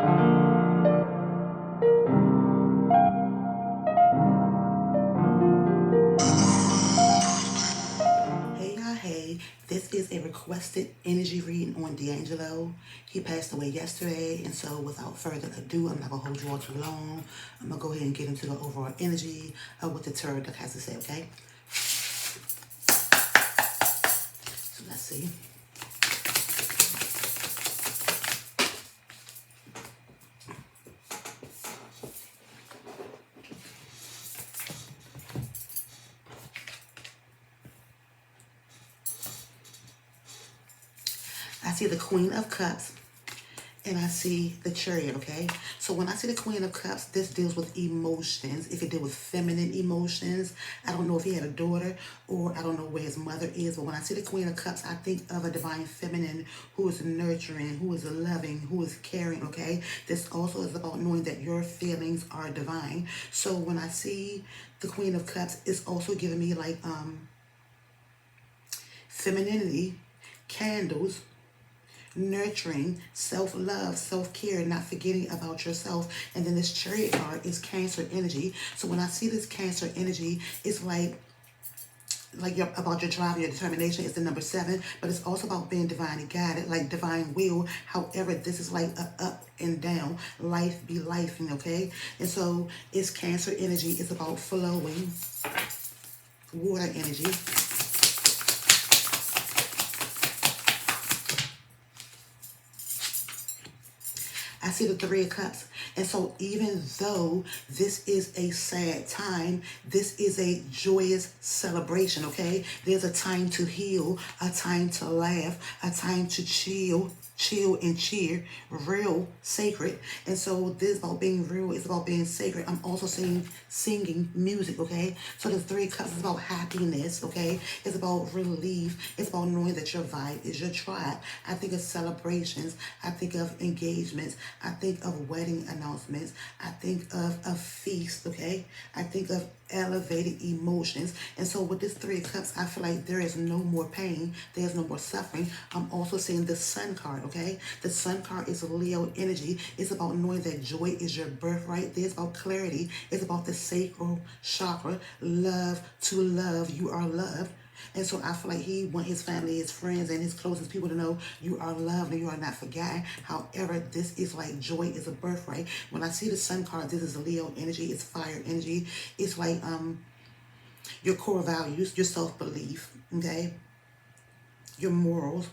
Hey y'all, hey, this is a requested energy reading on D'Angelo. He passed away yesterday, and so without further ado, I'm not gonna hold you all too long. I'm gonna go ahead and get into the overall energy of what the tarot deck has to say, okay? So let's see. I see the Queen of Cups, and I see the Chariot, okay? So when I see the Queen of Cups, this deals with emotions. If it deals with feminine emotions, I don't know if he had a daughter or I don't know where his mother is, but when I see the Queen of Cups, I think of a divine feminine who is nurturing, who is loving, who is caring, okay? This also is about knowing that your feelings are divine. So when I see the Queen of Cups, it's also giving me like femininity, candles, nurturing, self-love, self-care, not forgetting about yourself. And then this Chariot card is Cancer energy. So when I see this Cancer energy, it's like about your drive, your determination is the number 7, but it's also about being divinely guided, like divine will. However, this is like a up and down, life be lifing, okay? And so it's Cancer energy. It's about flowing, water energy. I see the Three of Cups. And so even though this is a sad time, this is a joyous celebration, okay? There's a time to heal, a time to laugh, a time to chill and cheer, real, sacred. And so this is about being real, it's about being sacred. I'm also singing music, okay? So the Three of Cups is about happiness, okay? It's about relief. It's about knowing that your vibe is your tribe. I think of celebrations. I think of engagements. I think of wedding announcements. I think of a feast, okay? I think of elevated emotions. And so with this Three of Cups, I feel like there is no more pain. There's no more suffering. I'm also seeing the Sun card, okay? The Sun card is Leo energy. It's about knowing that joy is your birthright. There's about clarity. It's about the sacral chakra. Love to love. You are loved. And so I feel like he want his family, his friends, and his closest people to know you are loved and you are not forgotten. However, this is like joy is a birthright. When I see the Sun card, this is a Leo energy. It's fire energy. It's like your core values, your self-belief, okay? Your morals,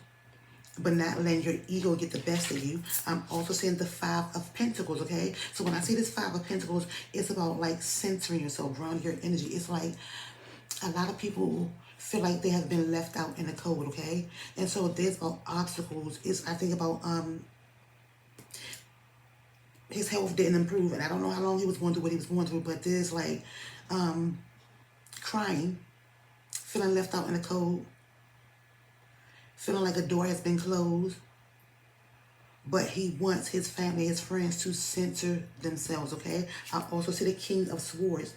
but not letting your ego get the best of you. I'm also seeing the Five of Pentacles, okay? So when I see this Five of Pentacles, it's about like centering yourself, grounding your energy. It's like a lot of people feel like they have been left out in the cold, okay? And so there's about obstacles. I think about his health didn't improve, and I don't know how long he was going through what he was going through, but there's like crying, feeling left out in the cold, feeling like a door has been closed, but he wants his family, his friends to center themselves, okay? I also see the King of Swords.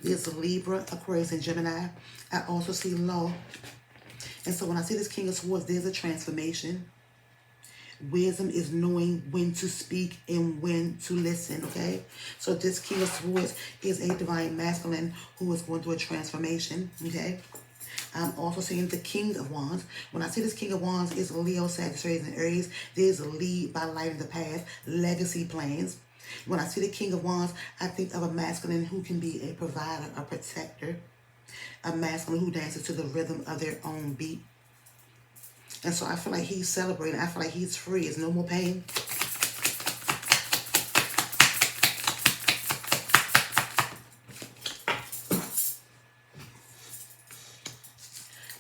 There's Libra, Aquarius, and Gemini. I also see law. And so when I see this King of Swords, there's a transformation. Wisdom is knowing when to speak and when to listen, okay? So this King of Swords is a divine masculine who is going through a transformation, okay? I'm also seeing the King of Wands. When I see this King of Wands, it's Leo, Sagittarius, and Aries. There's a lead by lighting the path, legacy plans. When I see the King of Wands, I think of a masculine who can be a provider, a protector, a masculine who dances to the rhythm of their own beat. And so I feel like he's celebrating. I feel like he's free. There's no more pain.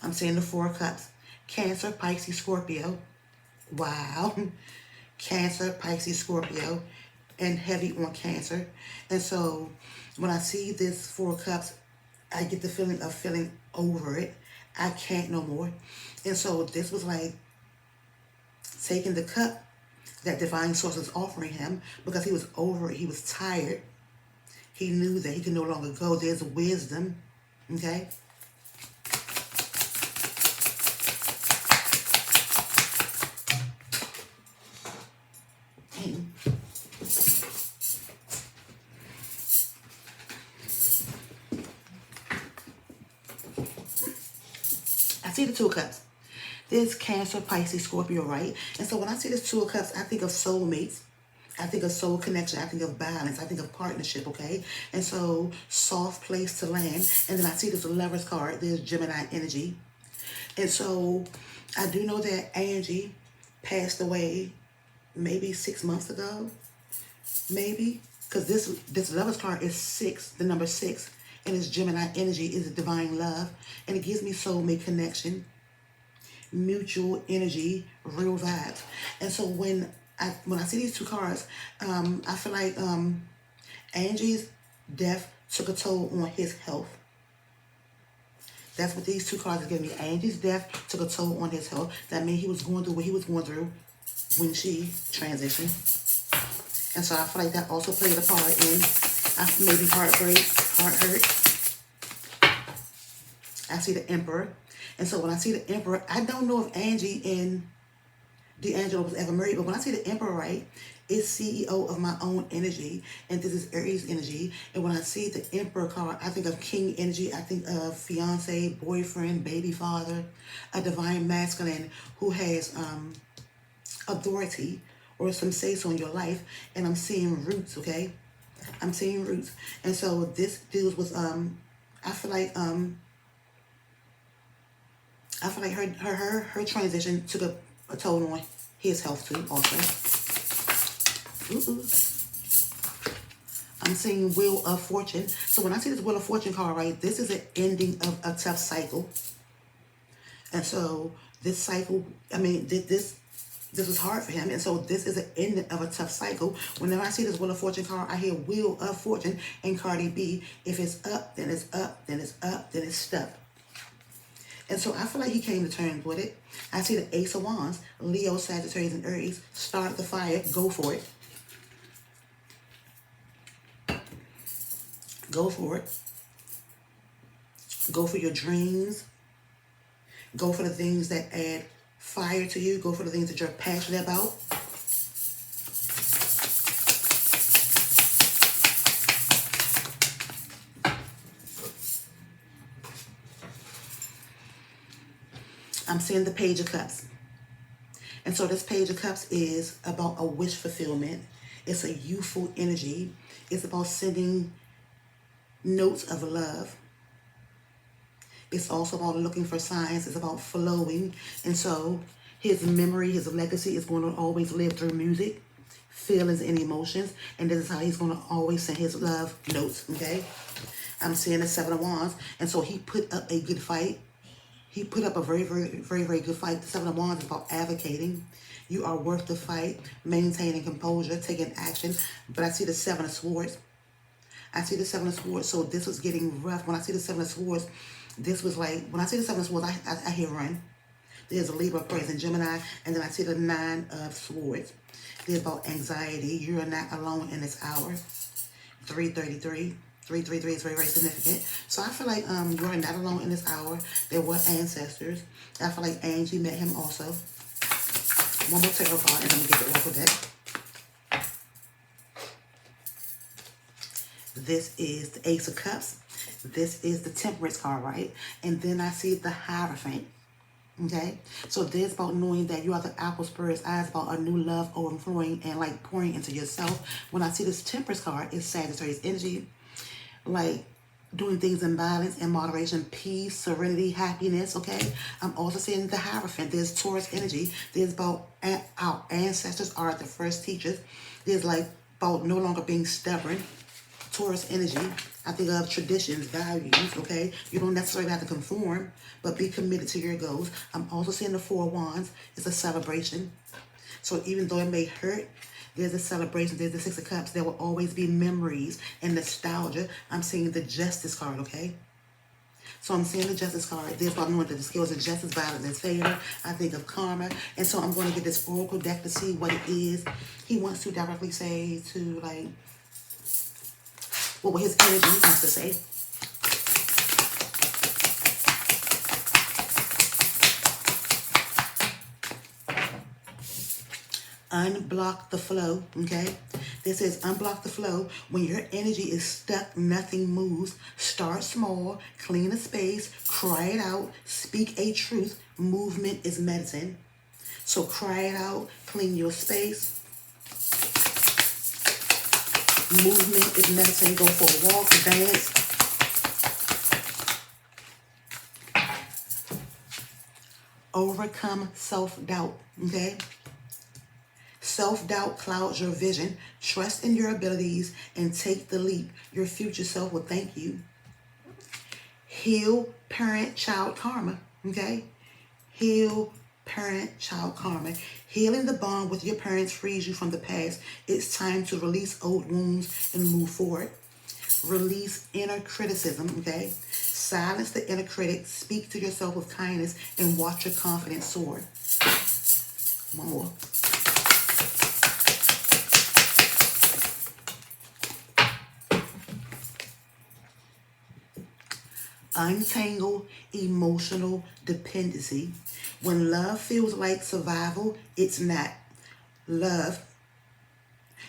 I'm seeing the Four of Cups. Cancer, Pisces, Scorpio. Wow. Cancer, Pisces, Scorpio. And heavy on Cancer. And so when I see this Four of Cups, I get the feeling of feeling over it. I can't no more. And so this was like taking the cup that divine source is offering him because he was over it. He was tired. He knew that he could no longer go. There's wisdom. Okay? see the Two of Cups. There's Cancer, Pisces, Scorpio, right? And so when I see this Two of Cups, I think of soulmates. I think of soul connection. I think of balance. I think of partnership, okay? And so soft place to land. And then I see this Lovers card. There's Gemini energy. And so I do know that Angie passed away maybe 6 months ago. Maybe. Because this Lovers card is 6, the number 6. And it's Gemini energy, is divine love. And it gives me soulmate connection, mutual energy, real vibes. And so when I see these two cards, I feel like Angie's death took a toll on his health. That's what these two cards are giving me. Angie's death took a toll on his health. That means he was going through what he was going through when she transitioned. And so I feel like that also played a part in maybe heartbreak, heart hurt. I see the Emperor. And so when I see the Emperor, I don't know if Angie and Angelo was ever married, but when I see the Emperor, right, it's CEO of my own energy, and this is Aries energy. And when I see the Emperor card, I think of King energy. I think of fiance, boyfriend, baby father, a divine masculine who has authority or some say-so in your life. And I'm seeing roots, okay? I'm seeing roots. And so this deals with, I feel like her transition took a toll on his health too, also. Ooh. I'm seeing Wheel of Fortune. So when I see this Wheel of Fortune card, right, this is an ending of a tough cycle. And so this cycle, I mean, this was hard for him. And so this is an ending of a tough cycle. Whenever I see this Wheel of Fortune card, I hear Wheel of Fortune and Cardi B. If it's up, then it's up, then it's up, then it's stuck. And so I feel like he came to terms with it. I see the Ace of Wands, Leo, Sagittarius, and Aries. Start the fire. Go for it. Go for it. Go for your dreams. Go for the things that add fire to you. Go for the things that you're passionate about. I'm seeing the Page of Cups. And so this Page of Cups is about a wish fulfillment. It's a youthful energy. It's about sending notes of love. It's also about looking for signs. It's about flowing. And so his memory, his legacy is going to always live through music, feelings, and emotions. And this is how he's going to always send his love notes, okay? I'm seeing the Seven of Wands. And so he put up a good fight. He put up a very, very, very, very good fight. The Seven of Wands is about advocating. You are worth the fight, maintaining composure, taking action. But I see the Seven of Swords. I see the Seven of Swords. So this was getting rough. When I see the Seven of Swords, this was like, when I see the Seven of Swords, I hear run. There's a Libra, Aquarius, and Gemini. And then I see the Nine of Swords. There's about anxiety. You are not alone in this hour. 333. 333 is very, very significant. So I feel like you are not alone in this hour. There were ancestors. I feel like Angie met him also. One more tarot card, and I'm going to get the Oracle deck. This is the Ace of Cups. This is the Temperance card, right? And then I see the Hierophant. Okay? So this about knowing that you are the apple spirit's eyes, about a new love overflowing and like pouring into yourself. When I see this Temperance card, it's Sagittarius energy. Like doing things in balance and moderation, peace, serenity, happiness, okay? I'm also seeing the Hierophant. There's Taurus energy. There's about our ancestors are the first teachers. There's like about no longer being stubborn. Taurus energy. I think of traditions, values, okay? You don't necessarily have to conform, but be committed to your goals. I'm also seeing the Four of Wands. It's a celebration. So even though it may hurt, there's a celebration. There's the Six of Cups. There will always be memories and nostalgia. I'm seeing the Justice card, okay? So I'm seeing the Justice card. There's about knowing that the scales of justice, balance, and favor. I think of karma. And so I'm going to get this Oracle deck to see what it is he wants to directly say to, like, what his energy wants to say. Unblock the flow, okay? This says unblock the flow. When your energy is stuck, nothing moves. Start small, clean a space, cry it out, speak a truth. Movement is medicine. So cry it out, clean your space. Movement is medicine. Go for a walk, dance. Overcome self-doubt, okay? Self-doubt clouds your vision. Trust in your abilities and take the leap. Your future self will thank you. Heal parent-child karma, okay? Heal parent-child karma. Healing the bond with your parents frees you from the past. It's time to release old wounds and move forward. Release inner criticism, okay? Silence the inner critic. Speak to yourself with kindness and watch your confidence soar. One more. Untangle emotional dependency. When love feels like survival, it's not love.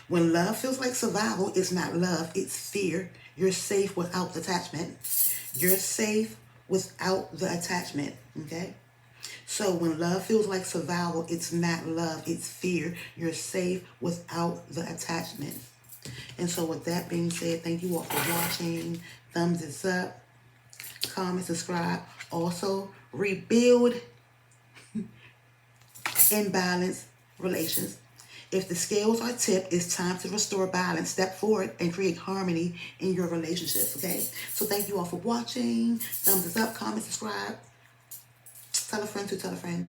When love feels like survival, it's not love, it's fear. You're safe without the attachment. You're safe without the attachment, okay? So when love feels like survival, it's not love, it's fear. You're safe without the attachment. And so with that being said, thank you all for watching. Thumbs this up, comment, subscribe. Also, rebuild imbalanced relations. If the scales are tipped, it's time to restore balance. Step forward and create harmony in your relationships, okay? So thank you all for watching. Thumbs up, comment, subscribe. Tell a friend to tell a friend.